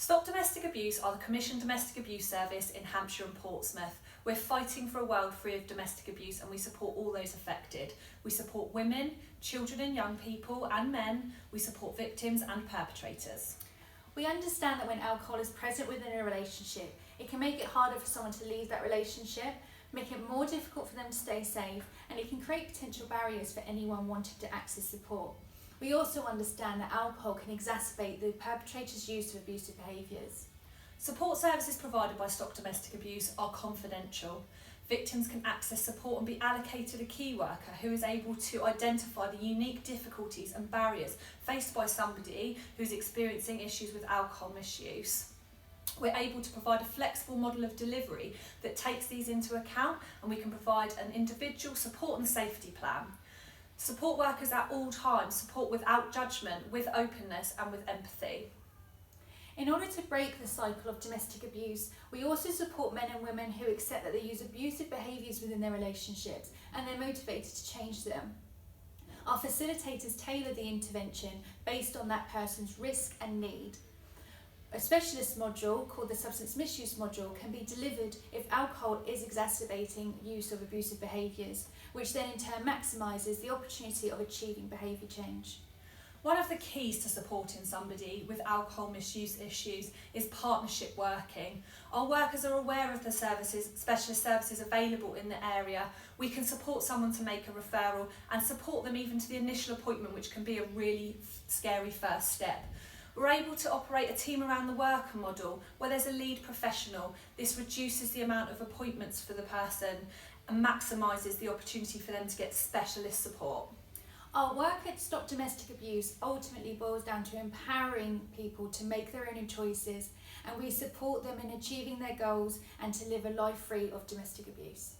Stop Domestic Abuse are the commissioned domestic abuse service in Hampshire and Portsmouth. We're fighting for a world free of domestic abuse and we support all those affected. We support women, children and young people and men. We support victims and perpetrators. We understand that when alcohol is present within a relationship, it can make it harder for someone to leave that relationship, make it more difficult for them to stay safe, and it can create potential barriers for anyone wanting to access support. We also understand that alcohol can exacerbate the perpetrator's use of abusive behaviours. Support services provided by Stop Domestic Abuse are confidential. Victims can access support and be allocated a key worker who is able to identify the unique difficulties and barriers faced by somebody who's experiencing issues with alcohol misuse. We're able to provide a flexible model of delivery that takes these into account, and we can provide an individual support and safety plan. Support workers at all times support without judgment, with openness and with empathy. In order to break the cycle of domestic abuse, we also support men and women who accept that they use abusive behaviours within their relationships and they're motivated to change them. Our facilitators tailor the intervention based on that person's risk and need. A specialist module called the substance misuse module can be delivered if alcohol is exacerbating use of abusive behaviours, which then in turn maximises the opportunity of achieving behaviour change. One of the keys to supporting somebody with alcohol misuse issues is partnership working. Our workers are aware of the specialist services available in the area. We can support someone to make a referral and support them even to the initial appointment, which can be a really scary first step. We're able to operate a team around the worker model where there's a lead professional. This reduces the amount of appointments for the person and maximises the opportunity for them to get specialist support. Our work at Stop Domestic Abuse ultimately boils down to empowering people to make their own choices, and we support them in achieving their goals and to live a life free of domestic abuse.